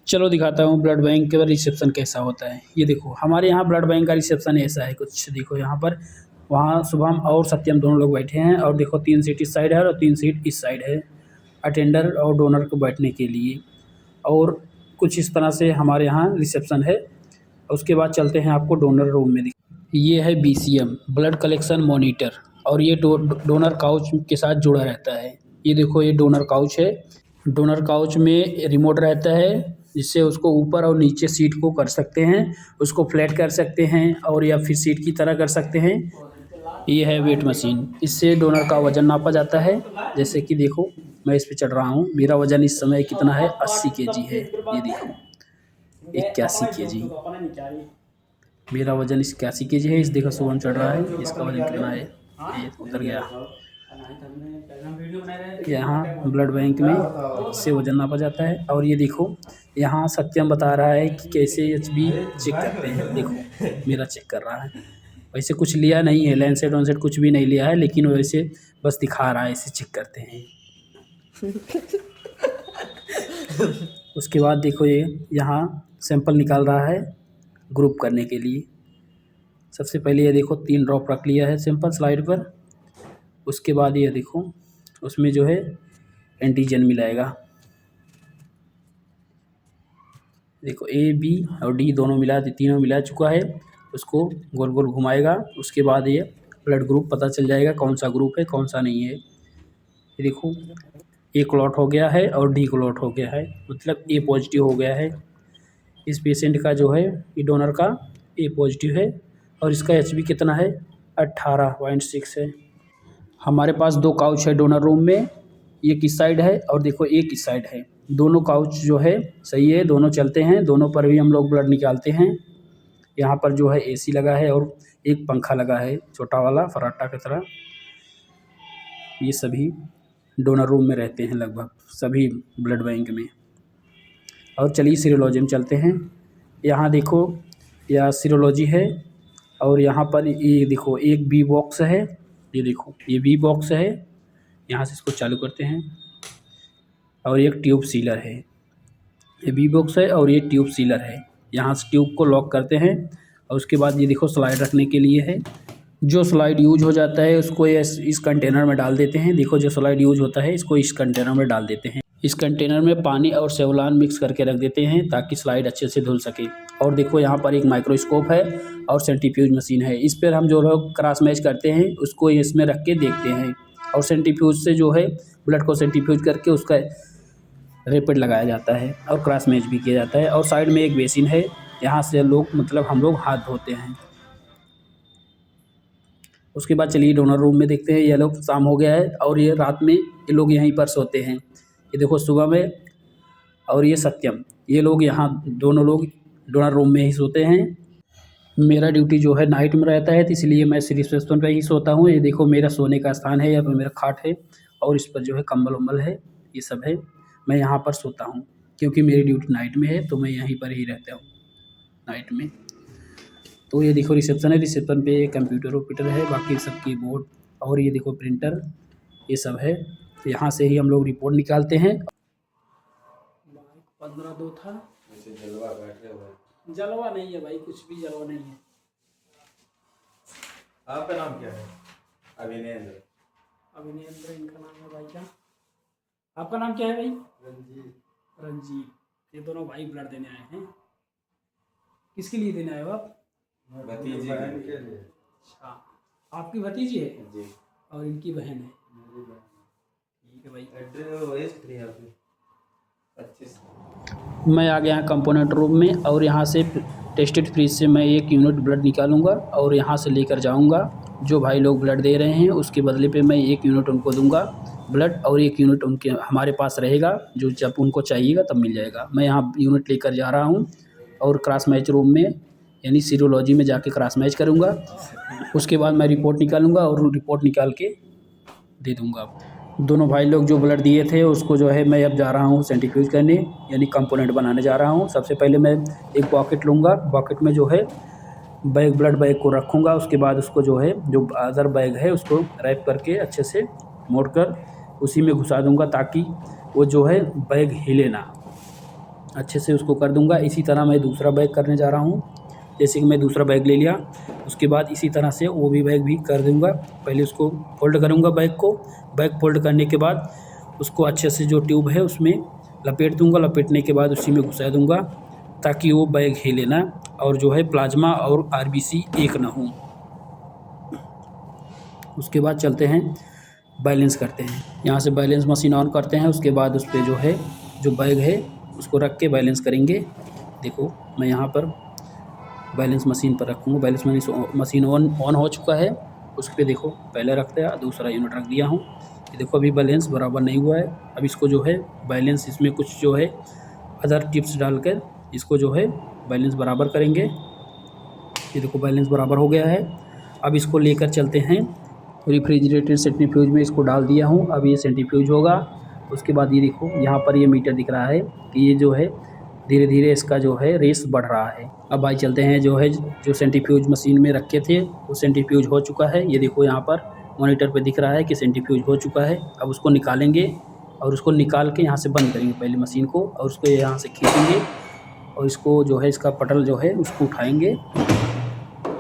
चलो दिखाता हूँ ब्लड बैंक का रिसेप्शन कैसा होता है। ये देखो हमारे यहाँ ब्लड बैंक का रिसेप्शन ऐसा है कुछ। देखो यहाँ पर वहाँ शुभम और सत्यम दोनों लोग बैठे हैं और देखो 3 सीट इस साइड है और 3 सीट इस साइड है अटेंडर और डोनर को बैठने के लिए। और कुछ इस तरह से हमारे यहाँ रिसेप्शन है। उसके बाद चलते हैं आपको डोनर रूम में। ये है BCM ब्लड कलेक्शन मॉनिटर और ये डोनर काउच के साथ जुड़ा रहता है। ये देखो ये डोनर काउच है। डोनर काउच में रिमोट रहता है जिससे उसको ऊपर और नीचे सीट को कर सकते हैं, उसको फ्लैट कर सकते हैं और या फिर सीट की तरह कर सकते हैं। ये है वेट मशीन, इससे डोनर का वज़न नापा जाता है। जैसे कि देखो मैं इस पे चढ़ रहा हूँ, मेरा वज़न इस समय कितना है 80 kg है। ये देखो 81 kg मेरा वज़न 81 kg है। इस देखो शुभम चढ़ रहा है, इसका वज़न कितना है, ये उतर गया। यहाँ ब्लड बैंक में इससे वज़न नापा जाता है। और ये देखो यहाँ सत्यम बता रहा है कि कैसे HB चेक करते हैं। देखो मेरा चेक कर रहा है, वैसे कुछ लिया नहीं है, लैंसेट वैंसेट कुछ भी नहीं लिया है, लेकिन वैसे बस दिखा रहा है ऐसे चेक करते हैं। उसके बाद देखो ये यहाँ सैंपल निकाल रहा है ग्रुप करने के लिए। सबसे पहले ये देखो 3 ड्रॉप रख लिया है सैंपल स्लाइड पर। उसके बाद ये देखो उसमें जो है एंटीजन मिलाएगा। देखो A B और D दोनों मिला, तीनों मिला चुका है। उसको गोल गोल घुमाएगा, उसके बाद ये ब्लड ग्रुप पता चल जाएगा कौन सा ग्रुप है कौन सा नहीं है। ये देखो A क्लॉट हो गया है और D क्लॉट हो गया है, मतलब A पॉजिटिव हो गया है। इस पेशेंट का जो है ये डोनर का A पॉजिटिव है और इसका HB कितना है 18.6 है। हमारे पास 2 काउच है डोनर रूम में, एक इस साइड है और देखो एक इस साइड है। दोनों काउच जो है सही है, दोनों चलते हैं, दोनों पर भी हम लोग ब्लड निकालते हैं। यहाँ पर जो है AC लगा है और एक पंखा लगा है छोटा वाला फर्राटा की तरह। ये सभी डोनर रूम में रहते हैं लगभग सभी ब्लड बैंक में। और चलिए सीरोलॉजी में चलते हैं। यहाँ देखो यह सीरोलॉजी है और यहाँ पर ये देखो एक B बॉक्स है। ये देखो ये B बॉक्स है, यहाँ से इसको चालू करते हैं और एक ट्यूब सीलर है। ये B बॉक्स है और ये ट्यूब सीलर है। यहाँ से ट्यूब को लॉक करते हैं और उसके बाद ये देखो स्लाइड रखने के लिए है। जो स्लाइड यूज हो जाता है उसको इस कंटेनर में डाल देते हैं। देखो जो स्लाइड यूज होता है इसको इस कंटेनर में डाल देते हैं। इस कंटेनर में पानी और सेवलान मिक्स करके रख देते हैं ताकि स्लाइड अच्छे से धुल सके। और देखो यहाँ पर एक माइक्रोस्कोप है और सेंट्रीफ्यूज मशीन है। इस पर हम जो लोग क्रॉस मैच करते हैं उसको इसमें रख के देखते हैं और सेंट्रीफ्यूज से जो है ब्लड को सेंट्रीफ्यूज करके उसका रैपिड लगाया जाता है और क्रॉस मैच भी किया जाता है। और साइड में एक बेसिन है, यहाँ से लोग मतलब हम लोग हाथ धोते हैं। उसके बाद चलिए डोनर रूम में देखते हैं। ये लोग शाम हो गया है और ये रात में ये लोग यहीं पर सोते हैं। ये देखो सुबह में और ये सत्यम, ये लोग यहाँ दोनों लोग डोनर रूम में ही सोते हैं। मेरा ड्यूटी जो है नाइट में रहता है तो इसलिए मैं रिसेप्शन पे ही सोता हूँ। ये देखो मेरा सोने का स्थान है, यहाँ पर मेरा खाट है और इस पर जो है कंबल वम्बल है, ये सब है। मैं यहाँ पर सोता हूँ क्योंकि मेरी ड्यूटी नाइट में है तो मैं यहीं पर ही रहता हूँ नाइट में। तो ये देखो रिसेप्शन है, रिसेप्शन पे कंप्यूटर वम्प्यूटर है, बाकी सब कीबोर्ड और ये देखो प्रिंटर ये सब है। तो यहाँ से ही हम लोग रिपोर्ट निकालते हैं। 15-2 था, जलवा बैठ रहे हो? जलवा नहीं है भाई, कुछ भी जलवा नहीं है। आपका नाम क्या है? अभिनेंद्र। अभिनेंद्र इनका नाम है भाई। क्या आपका नाम क्या है भाई? रंजीत। रंजीत। ये दोनों भाई ब्लड देने आए हैं। किसके लिए देने आए हो आप? भतीजी के लिए। अच्छा, आपकी भतीजी है जी और इनकी बहन है। मेरी बहन। ठीक है भाई। एड्रेस कितनी है आपकी? 25। मैं आ गया कंपोनेंट रूम में और यहाँ से टेस्टेड फ्रीज से मैं 1 यूनिट ब्लड निकालूंगा और यहाँ से लेकर जाऊंगा। जो भाई लोग ब्लड दे रहे हैं उसके बदले पे मैं 1 यूनिट उनको दूंगा ब्लड और 1 यूनिट उनके हमारे पास रहेगा, जो जब उनको चाहिएगा तब मिल जाएगा। मैं यहाँ यूनिट लेकर जा रहा हूँ और क्रॉस मैच रूम में यानी सीरोलॉजी में जाके क्रॉस मैच करूँगा। उसके बाद मैं रिपोर्ट निकालूंगा और रिपोर्ट निकाल के दे दूँगा। दोनों भाई लोग जो ब्लड दिए थे उसको जो है मैं अब जा रहा हूँ सेंट्रीफ्यूज करने यानी कंपोनेंट बनाने जा रहा हूँ। सबसे पहले मैं एक बॉकेट लूँगा, बॉकेट में जो है बैग ब्लड बैग को रखूँगा। उसके बाद उसको जो है जो अदर बैग है उसको रैप करके अच्छे से मोड़कर उसी में घुसा दूँगा ताकि वो जो है बैग हिले ना। अच्छे से उसको कर दूंगा। इसी तरह मैं दूसरा बैग करने जा रहा हूँ। जैसे कि मैं दूसरा बैग ले लिया, उसके बाद इसी तरह से वो भी बैग भी कर दूंगा। पहले उसको फोल्ड करूंगा बैग को। बैग फोल्ड करने के बाद उसको अच्छे से जो ट्यूब है उसमें लपेट दूंगा। लपेटने के बाद उसी में घुसा दूंगा ताकि वो बैग हिले ना, और जो है प्लाज्मा और आरबीसी एक ना हो। उसके बाद चलते हैं बैलेंस करते हैं। यहाँ से बैलेंस मशीन ऑन करते हैं। उसके बाद उस पर जो है जो बैग है उसको रख के बैलेंस करेंगे। देखो मैं यहाँ पर बैलेंस मशीन पर रखूँगा। बैलेंस मशीन ऑन हो चुका है। उस पर देखो पहले रख दिया, दूसरा यूनिट रख दिया हूँ। ये देखो अभी बैलेंस बराबर नहीं हुआ है। अब इसको जो है बैलेंस इसमें कुछ जो है अदर टिप्स डालकर इसको जो है बैलेंस बराबर करेंगे। ये देखो बैलेंस बराबर हो गया है। अब इसको लेकर चलते हैं रेफ्रिजरेटर सेंट्रीफ्यूज में। इसको डाल दिया हूँ। अब ये सेंट्रीफ्यूज होगा। उसके बाद ये देखो यहाँ पर ये मीटर दिख रहा है कि ये जो है धीरे धीरे इसका जो है रेस बढ़ रहा है। अब भाई चलते हैं जो है जो सेंट्रीफ्यूज मशीन में रखे थे वो सेंट्रीफ्यूज हो चुका है। ये देखो यहाँ पर मॉनिटर पे दिख रहा है कि सेंट्रीफ्यूज हो चुका है। अब उसको निकालेंगे और उसको निकाल के यहाँ से बंद करेंगे पहले मशीन को, और उसको यहाँ से खींचेंगे और इसको जो है इसका पटल जो है उसको उठाएंगे।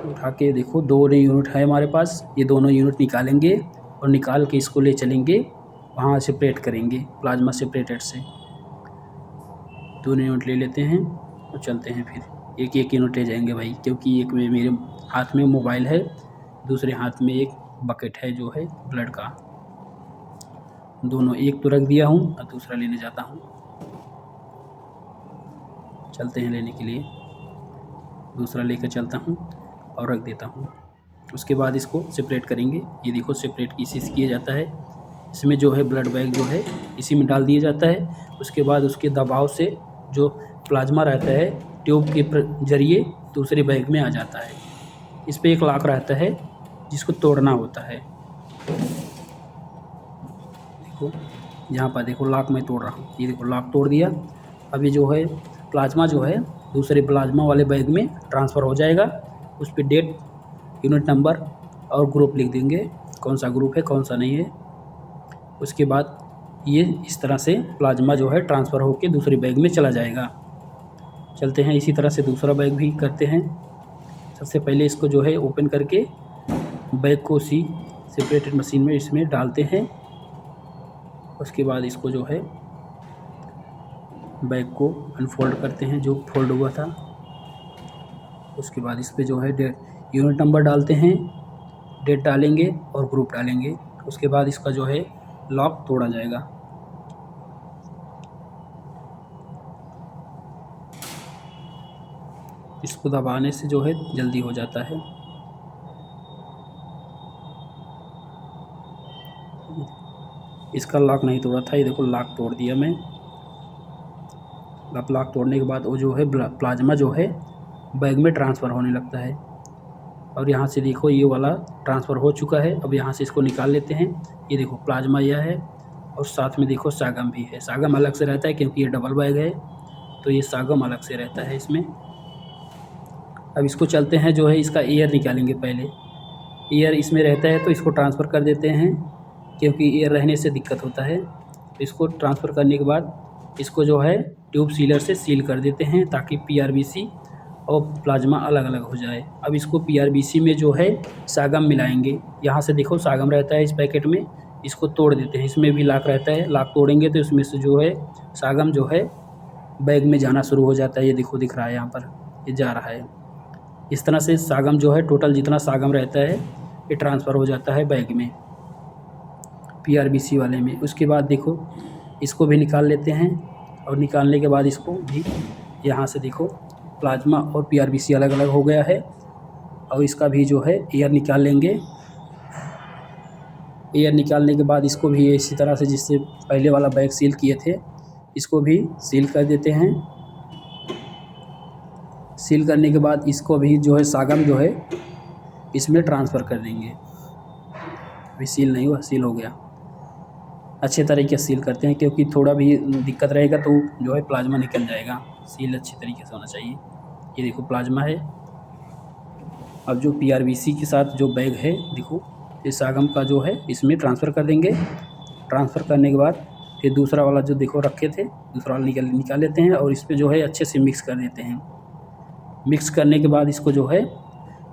उठा के देखो दो यूनिट है हमारे पास। ये दोनों यूनिट निकालेंगे और निकाल के इसको ले चलेंगे वहाँ सेपरेट करेंगे प्लाज्मा सेपरेटर से। दोनों यूनिट ले लेते हैं और चलते हैं फिर। एक एक यूनिट ले जाएंगे भाई, क्योंकि एक में मेरे हाथ में मोबाइल है, दूसरे हाथ में एक बकेट है जो है ब्लड का। दोनों एक तो रख दिया हूँ और दूसरा लेने जाता हूँ। चलते हैं लेने के लिए। दूसरा लेकर चलता हूँ और रख देता हूँ। उसके बाद इसको सेपरेट करेंगे। ये देखो सेपरेट इसी से किया जाता है। इसमें जो है ब्लड बैग जो है इसी में डाल दिया जाता है। उसके बाद उसके दबाव से जो प्लाज्मा रहता है ट्यूब के जरिए दूसरे बैग में आ जाता है। इस पे एक लॉक रहता है जिसको तोड़ना होता है। देखो यहाँ पर देखो लॉक मैं तोड़ रहा हूँ। ये देखो लॉक तोड़ दिया। अभी जो है प्लाज्मा जो है दूसरे प्लाज्मा वाले बैग में ट्रांसफ़र हो जाएगा। उस पर डेट, यूनिट नंबर और ग्रुप लिख देंगे, कौन सा ग्रुप है कौन सा नहीं है। उसके बाद ये इस तरह से प्लाज्मा जो है ट्रांसफ़र होकर दूसरे बैग में चला जाएगा। चलते हैं इसी तरह से दूसरा बैग भी करते हैं। सबसे पहले इसको जो है ओपन करके बैग को उसी सेपरेटेड मशीन में इसमें डालते हैं। उसके बाद इसको जो है बैग को अनफोल्ड करते हैं जो फोल्ड हुआ था। उसके बाद इस पे जो है यूनिट नंबर डालते हैं, डेट डालेंगे और ग्रुप डालेंगे। उसके बाद इसका जो है लॉक तोड़ा जाएगा। इसको दबाने से जो है जल्दी हो जाता है। इसका लॉक नहीं तोड़ा था, ये देखो लॉक तोड़ दिया मैं। अब लॉक तोड़ने के बाद वो जो है प्लाज्मा जो है बैग में ट्रांसफ़र होने लगता है। और यहाँ से देखो ये वाला ट्रांसफ़र हो चुका है। अब यहाँ से इसको निकाल लेते हैं। ये देखो प्लाज्मा यह है और साथ में देखो सागम भी है। सागम अलग से रहता है क्योंकि ये डबल बैग है, तो ये सागम अलग से रहता है इसमें। अब इसको चलते हैं जो है इसका एयर निकालेंगे। पहले एयर इसमें रहता है तो इसको ट्रांसफ़र कर देते हैं, क्योंकि एयर रहने से दिक्कत होता है। तो इसको ट्रांसफ़र करने के बाद इसको जो है ट्यूब सीलर से सील कर देते हैं ताकि पीआरबीसी और प्लाज्मा अलग अलग हो जाए। अब इसको पीआरबीसी में जो है सागम मिलाएंगे। यहाँ से देखो सागम रहता है इस पैकेट में, इसको तोड़ देते हैं। इसमें भी लॉक रहता है, लॉक तोड़ेंगे तो इसमें से जो है सागम जो है बैग में जाना शुरू हो जाता है। ये देखो दिख रहा है यहाँ पर, ये जा रहा है। इस तरह से सागम जो है टोटल जितना सागम रहता है ये ट्रांसफ़र हो जाता है बैग में पीआरबीसी वाले में। उसके बाद देखो इसको भी निकाल लेते हैं और निकालने के बाद इसको भी यहाँ से देखो प्लाज्मा और पीआरबीसी अलग अलग हो गया है। और इसका भी जो है एयर निकाल लेंगे। एयर निकालने के बाद इसको भी इसी तरह से जिससे पहले वाला बैग सील किए थे इसको भी सील कर देते हैं। सील करने के बाद इसको भी जो है सागम जो है इसमें ट्रांसफ़र कर देंगे। अभी सील नहीं हुआ, सील हो गया। अच्छे तरीके से सील करते हैं क्योंकि थोड़ा भी दिक्कत रहेगा तो जो है प्लाज्मा निकल जाएगा। सील अच्छे तरीके से होना चाहिए। ये देखो प्लाज्मा है। अब जो पीआरबीसी के साथ जो बैग है देखो ये सागम का जो है इसमें ट्रांसफ़र कर देंगे। ट्रांसफ़र करने के बाद फिर दूसरा वाला जो देखो रखे थे, दूसरा वाला निकाल लेते हैं और इस पर जो है अच्छे से मिक्स कर देते हैं। मिक्स करने के बाद इसको जो है,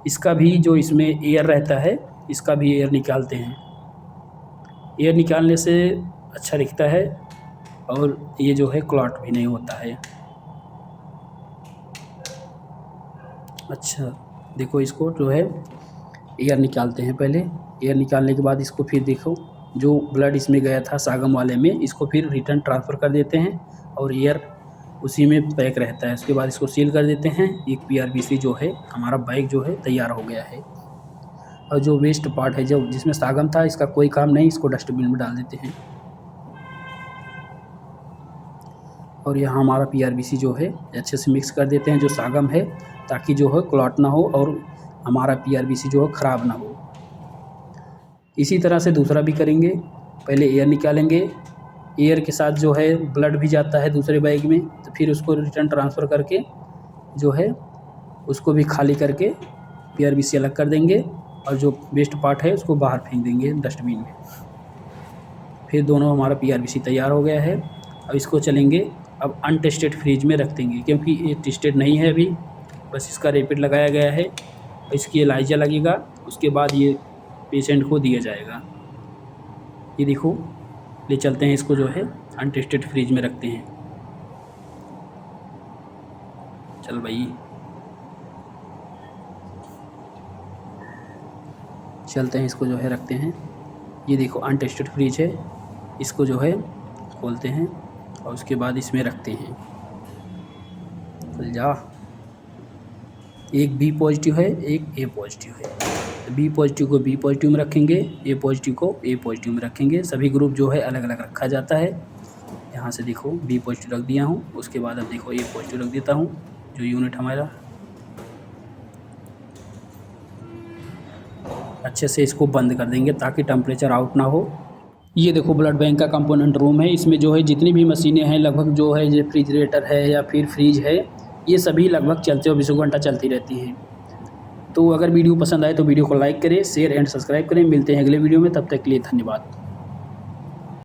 इसका भी जो इसमें एयर रहता है, इसका भी एयर निकालते हैं। एयर निकालने से अच्छा दिखता है और ये जो है क्लॉट भी नहीं होता है। अच्छा देखो, इसको जो है एयर निकालते हैं पहले। एयर निकालने के बाद इसको फिर देखो, जो ब्लड इसमें गया था सागम वाले में, इसको फिर रिटर्न ट्रांसफ़र कर देते हैं और एयर उसी में पैक रहता है। उसके बाद इसको सील कर देते हैं। एक PRBC जो है हमारा बैग जो है तैयार हो गया है। और जो वेस्ट पार्ट है, जो जिसमें सागम था, इसका कोई काम नहीं, इसको डस्टबिन में डाल देते हैं। और यहाँ हमारा PRBC जो है अच्छे से मिक्स कर देते हैं जो सागम है, ताकि जो है क्लॉट ना हो और हमारा PRBC जो है ख़राब ना हो। इसी तरह से दूसरा भी करेंगे। पहले एयर निकालेंगे, एयर के साथ जो है ब्लड भी जाता है दूसरे बैग में, तो फिर उसको रिटर्न ट्रांसफ़र करके जो है उसको भी खाली करके PRBC अलग कर देंगे और जो वेस्ट पार्ट है उसको बाहर फेंक देंगे डस्टबिन में। फिर दोनों हमारा PRBC तैयार हो गया है। अब इसको चलेंगे अब अनटेस्टेड फ्रीज में रख देंगे, क्योंकि ये टेस्टेड नहीं है अभी, बस इसका रैपिड लगाया गया है। इसकी एलाइजा लगेगा, उसके बाद ये पेशेंट को दिया जाएगा। ये देखो, ले चलते हैं इसको जो है अनटेस्टेड फ्रीज में रखते हैं। चल भाई, चलते हैं, इसको जो है रखते हैं। ये देखो अनटेस्टेड फ्रीज है, इसको जो है खोलते हैं और उसके बाद इसमें रखते हैं। चल जा, एक B पॉजिटिव है, एक A पॉजिटिव है। तो B पॉजिटिव को B पॉजिटिव में रखेंगे, A पॉजिटिव को A पॉजिटिव में रखेंगे। सभी ग्रुप जो है अलग अलग रखा जाता है। यहाँ से देखो B पॉजिटिव रख दिया हूँ, उसके बाद अब देखो A पॉजिटिव रख देता हूँ, जो यूनिट हमारा। अच्छे से इसको बंद कर देंगे ताकि टेम्परेचर आउट ना हो। ये देखो ब्लड बैंक का कंपोनेंट रूम है। इसमें जो है जितनी भी मशीनें हैं लगभग, जो है रेफ्रिजरेटर है या फिर फ्रिज है, ये सभी लगभग चलते 24 घंटा चलती रहती हैं। तो अगर वीडियो पसंद आए तो वीडियो को लाइक करें, शेयर एंड सब्सक्राइब करें। मिलते हैं अगले वीडियो में, तब तक के लिए धन्यवाद।